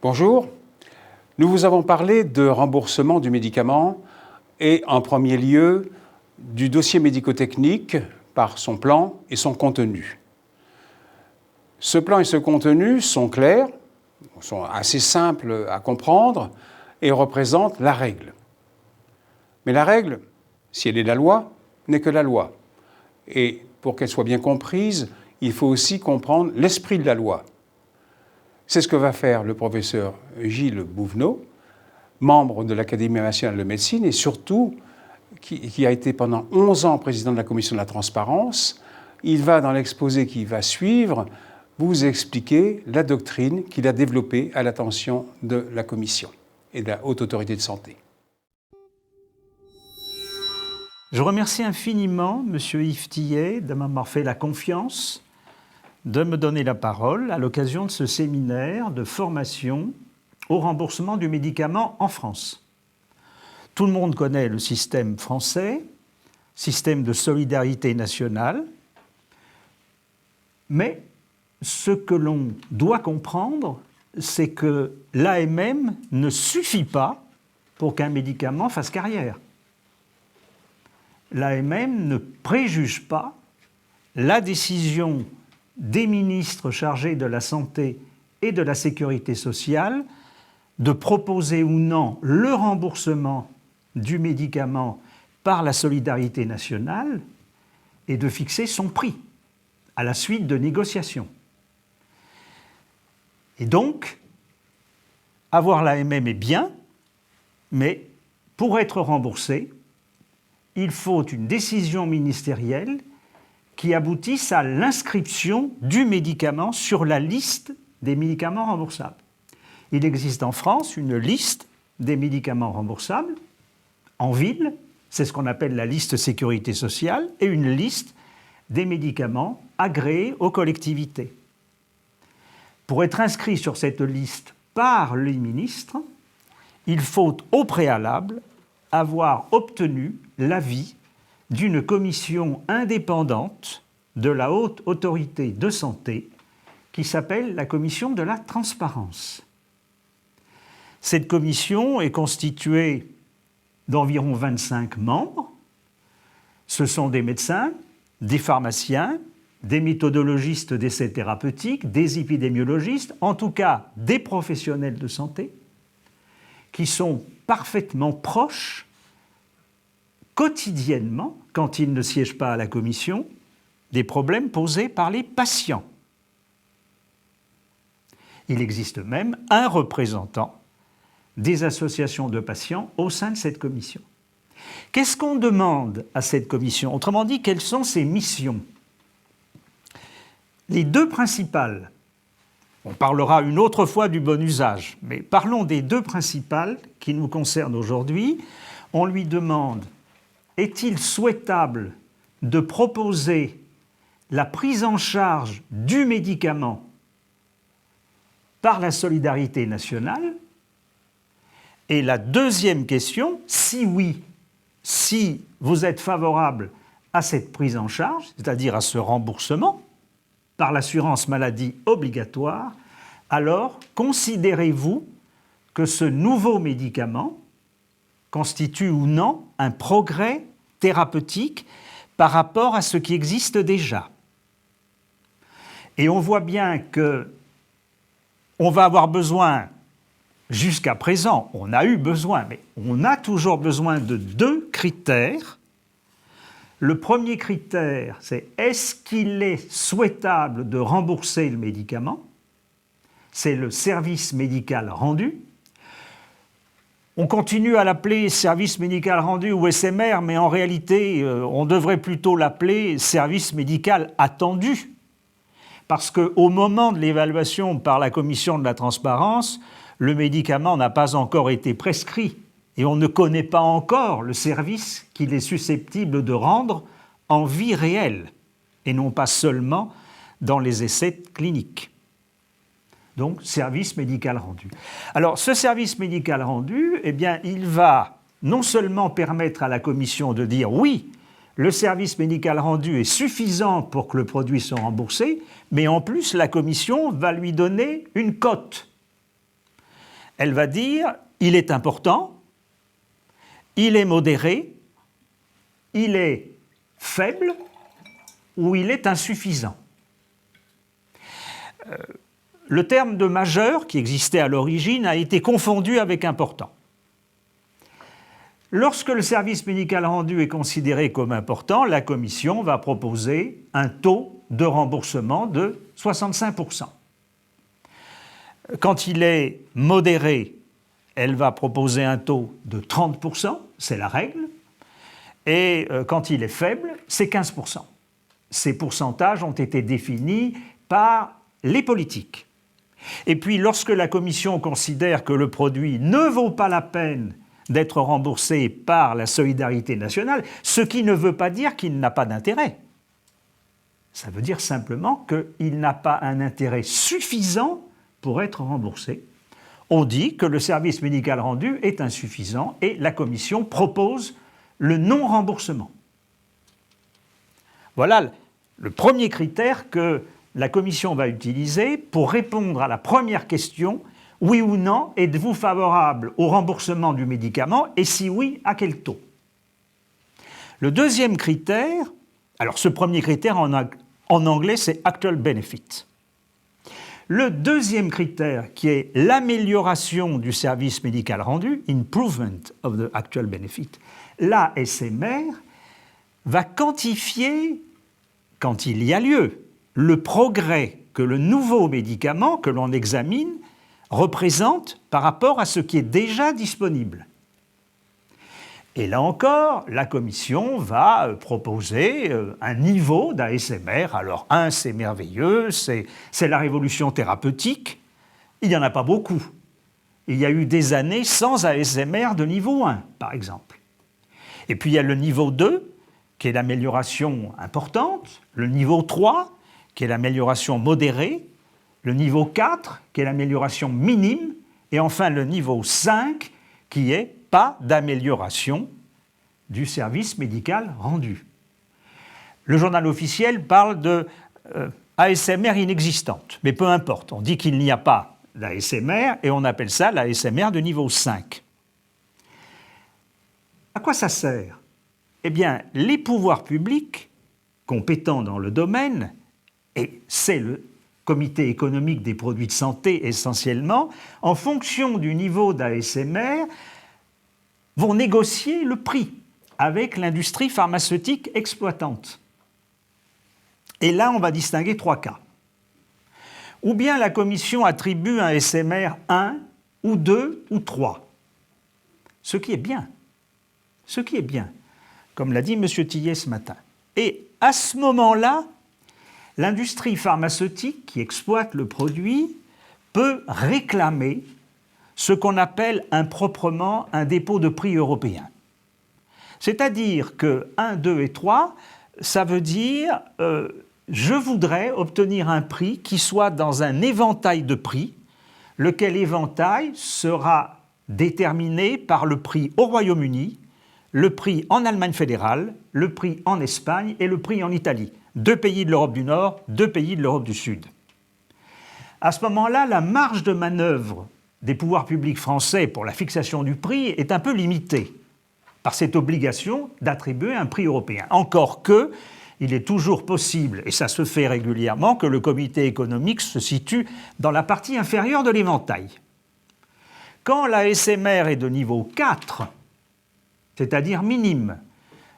Bonjour, nous vous avons parlé de remboursement du médicament et en premier lieu du dossier médico-technique par son plan et son contenu. Ce plan et ce contenu sont clairs, sont assez simples à comprendre et représentent la règle. Mais la règle, si elle est la loi, n'est que la loi. Et pour qu'elle soit bien comprise, il faut aussi comprendre l'esprit de la loi. C'est ce que va faire le professeur Gilles Bouvenot, membre de l'Académie nationale de médecine et surtout qui a été pendant 11 ans président de la commission de la transparence. Il va, dans l'exposé qui va suivre, vous expliquer la doctrine qu'il a développée à l'attention de la commission et de la Haute Autorité de Santé. Je remercie infiniment M. Yves Tillet de m'avoir fait la confiance de me donner la parole à l'occasion de ce séminaire de formation au remboursement du médicament en France. Tout le monde connaît le système français, système de solidarité nationale, mais ce que l'on doit comprendre, c'est que l'AMM ne suffit pas pour qu'un médicament fasse carrière. L'AMM ne préjuge pas la décision des ministres chargés de la santé et de la sécurité sociale de proposer ou non le remboursement du médicament par la solidarité nationale et de fixer son prix à la suite de négociations. Et donc, avoir l'AMM est bien, mais pour être remboursé, il faut une décision ministérielle qui aboutissent à l'inscription du médicament sur la liste des médicaments remboursables. Il existe en France une liste des médicaments remboursables en ville, c'est ce qu'on appelle la liste sécurité sociale, et une liste des médicaments agréés aux collectivités. Pour être inscrit sur cette liste par les ministres, il faut au préalable avoir obtenu l'avis d'une commission indépendante de la Haute Autorité de Santé qui s'appelle la Commission de la Transparence. Cette commission est constituée d'environ 25 membres. Ce sont des médecins, des pharmaciens, des méthodologistes d'essais thérapeutiques, des épidémiologistes, en tout cas des professionnels de santé, qui sont parfaitement proches quotidiennement, quand ils ne siègent pas à la commission, des problèmes posés par les patients. Il existe même un représentant des associations de patients au sein de cette commission. Qu'est-ce qu'on demande à cette commission? Autrement dit, quelles sont ses missions? Les deux principales, on parlera une autre fois du bon usage, mais parlons des deux principales qui nous concernent aujourd'hui. On lui demande: est-il souhaitable de proposer la prise en charge du médicament par la solidarité nationale? Et la deuxième question, si oui, si vous êtes favorable à cette prise en charge, c'est-à-dire à ce remboursement par l'assurance maladie obligatoire, alors considérez-vous que ce nouveau médicament constitue ou non un progrès thérapeutique par rapport à ce qui existe déjà? Et on voit bien qu'on va avoir besoin, jusqu'à présent, on a eu besoin, mais on a toujours besoin de deux critères. Le premier critère, c'est est-ce qu'il est souhaitable de rembourser le médicament? C'est le service médical rendu. On continue à l'appeler service médical rendu ou SMR, mais en réalité, on devrait plutôt l'appeler service médical attendu. Parce qu'au moment de l'évaluation par la commission de la transparence, le médicament n'a pas encore été prescrit et on ne connaît pas encore le service qu'il est susceptible de rendre en vie réelle et non pas seulement dans les essais cliniques. Donc, service médical rendu. Alors, ce service médical rendu, eh bien, il va non seulement permettre à la Commission de dire oui, le service médical rendu est suffisant pour que le produit soit remboursé, mais en plus, la Commission va lui donner une cote. Elle va dire, il est important, il est modéré, il est faible ou il est insuffisant. Le terme de majeur, qui existait à l'origine, a été confondu avec important. Lorsque le service médical rendu est considéré comme important, la Commission va proposer un taux de remboursement de 65%. Quand il est modéré, elle va proposer un taux de 30%, c'est la règle, et quand il est faible, c'est 15%. Ces pourcentages ont été définis par les politiques. Et puis, lorsque la Commission considère que le produit ne vaut pas la peine d'être remboursé par la solidarité nationale, ce qui ne veut pas dire qu'il n'a pas d'intérêt. Ça veut dire simplement qu'il n'a pas un intérêt suffisant pour être remboursé. On dit que le service médical rendu est insuffisant et la Commission propose le non-remboursement. Voilà le premier critère que la Commission va utiliser pour répondre à la première question, oui ou non, êtes-vous favorable au remboursement du médicament et si oui, à quel taux? Le deuxième critère, alors ce premier critère en anglais c'est actual benefit. Le deuxième critère qui est l'amélioration du service médical rendu, improvement of the actual benefit, l'ASMR va quantifier, quand il y a lieu, le progrès que le nouveau médicament que l'on examine représente par rapport à ce qui est déjà disponible. Et là encore, la Commission va proposer un niveau d'ASMR. Alors 1, c'est merveilleux, c'est la révolution thérapeutique. Il n'y en a pas beaucoup. Il y a eu des années sans ASMR de niveau 1, par exemple. Et puis il y a le niveau 2, qui est l'amélioration importante, le niveau 3, qui est l'amélioration modérée, le niveau 4, qui est l'amélioration minime, et enfin le niveau 5, qui est pas d'amélioration du service médical rendu. Le journal officiel parle de ASMR inexistante, mais peu importe, on dit qu'il n'y a pas d'ASMR et on appelle ça l'ASMR de niveau 5. À quoi ça sert? Eh bien, les pouvoirs publics compétents dans le domaine, et c'est le Comité économique des produits de santé essentiellement, en fonction du niveau d'ASMR, vont négocier le prix avec l'industrie pharmaceutique exploitante. Et là, on va distinguer 3 cas. Ou bien la Commission attribue un ASMR 1, ou 2, ou 3. Ce qui est bien. Ce qui est bien, comme l'a dit M. Tillet ce matin. Et à ce moment-là, l'industrie pharmaceutique qui exploite le produit peut réclamer ce qu'on appelle improprement un dépôt de prix européen. C'est-à-dire que 1, 2 et 3, ça veut dire je voudrais obtenir un prix qui soit dans un éventail de prix, lequel éventail sera déterminé par le prix au Royaume-Uni, le prix en Allemagne fédérale, le prix en Espagne et le prix en Italie. 2 pays de l'Europe du Nord, 2 pays de l'Europe du Sud. À ce moment-là, la marge de manœuvre des pouvoirs publics français pour la fixation du prix est un peu limitée par cette obligation d'attribuer un prix européen. Encore que, il est toujours possible, et ça se fait régulièrement, que le comité économique se situe dans la partie inférieure de l'éventail. Quand l'ASMR est de niveau 4, c'est-à-dire minime,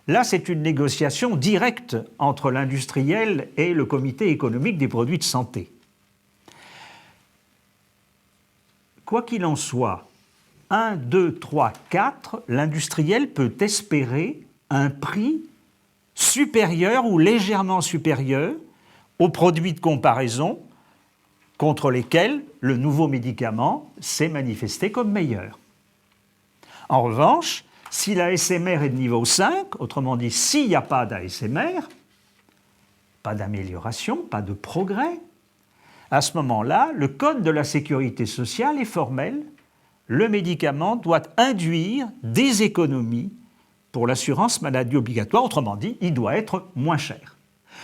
là, c'est une négociation directe entre l'industriel et le comité économique des produits de santé. Quoi qu'il en soit, 1, 2, 3, 4, l'industriel peut espérer un prix supérieur ou légèrement supérieur aux produits de comparaison contre lesquels le nouveau médicament s'est manifesté comme meilleur. En revanche, si l'ASMR est de niveau 5, autrement dit, s'il n'y a pas d'ASMR, pas d'amélioration, pas de progrès, À ce moment-là, le Code de la sécurité sociale est formel. Le médicament doit induire des économies pour l'assurance maladie obligatoire. Autrement dit, il doit être moins cher.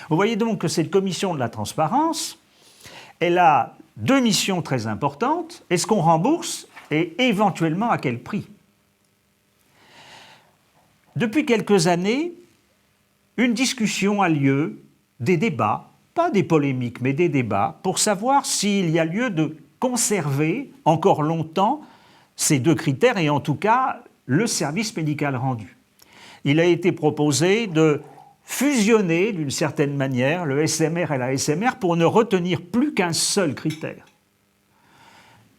Vous voyez donc que cette commission de la transparence, elle a deux missions très importantes. Est-ce qu'on rembourse et éventuellement à quel prix? Depuis quelques années, une discussion a lieu, des débats, pas des polémiques, mais des débats, pour savoir s'il y a lieu de conserver encore longtemps ces deux critères et en tout cas le service médical rendu. Il a été proposé de fusionner d'une certaine manière le SMR et la SMR pour ne retenir plus qu'un seul critère.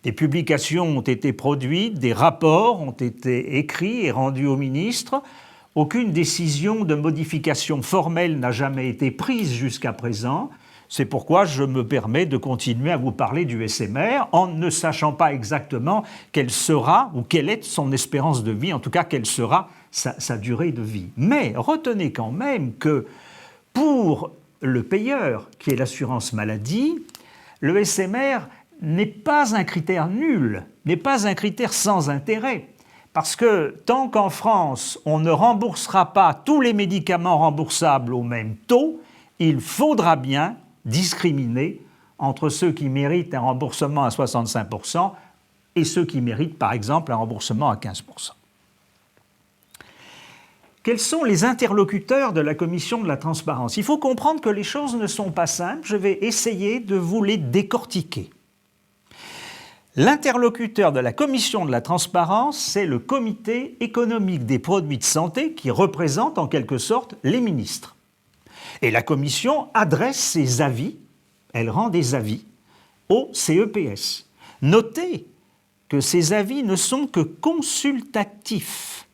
Des publications ont été produites, des rapports ont été écrits et rendus au ministre. Aucune décision de modification formelle n'a jamais été prise jusqu'à présent. C'est pourquoi je me permets de continuer à vous parler du SMR en ne sachant pas exactement quelle sera ou quelle est son espérance de vie, en tout cas quelle sera sa durée de vie. Mais retenez quand même que pour le payeur, qui est l'assurance maladie, le SMR n'est pas un critère nul, n'est pas un critère sans intérêt. Parce que tant qu'en France, on ne remboursera pas tous les médicaments remboursables au même taux, il faudra bien discriminer entre ceux qui méritent un remboursement à 65% et ceux qui méritent, par exemple, un remboursement à 15%. Quels sont les interlocuteurs de la Commission de la transparence? Il faut comprendre que les choses ne sont pas simples. Je vais essayer de vous les décortiquer. L'interlocuteur de la Commission de la transparence, c'est le Comité économique des produits de santé qui représente en quelque sorte les ministres. Et la Commission adresse ses avis, elle rend des avis au CEPS. Notez que ces avis ne sont que consultatifs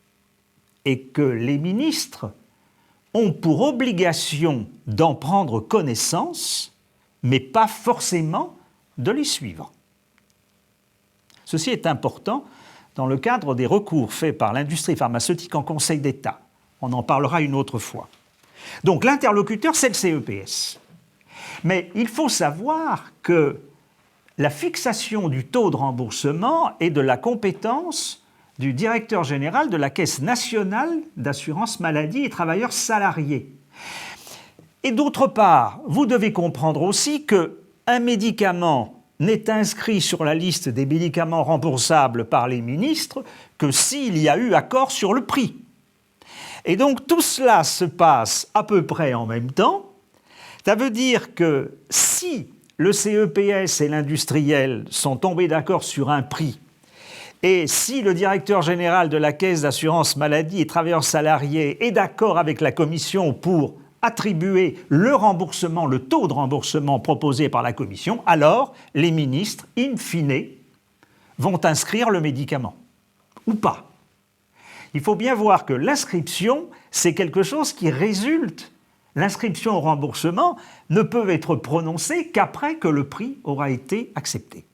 et que les ministres ont pour obligation d'en prendre connaissance, mais pas forcément de les suivre. Ceci est important dans le cadre des recours faits par l'industrie pharmaceutique en Conseil d'État. On en parlera une autre fois. Donc l'interlocuteur, c'est le CEPS. Mais il faut savoir que la fixation du taux de remboursement est de la compétence du directeur général de la Caisse nationale d'assurance maladie et travailleurs salariés. Et d'autre part, vous devez comprendre aussi qu'un médicament n'est inscrit sur la liste des médicaments remboursables par les ministres que s'il y a eu accord sur le prix. Et donc tout cela se passe à peu près en même temps. Ça veut dire que si le CEPS et l'industriel sont tombés d'accord sur un prix, et si le directeur général de la Caisse d'assurance maladie et travailleurs salariés est d'accord avec la Commission pour attribuer le remboursement, le taux de remboursement proposé par la Commission, alors les ministres, in fine, vont inscrire le médicament. Ou pas. Il faut bien voir que l'inscription, c'est quelque chose qui résulte. L'inscription au remboursement ne peut être prononcée qu'après que le prix aura été accepté.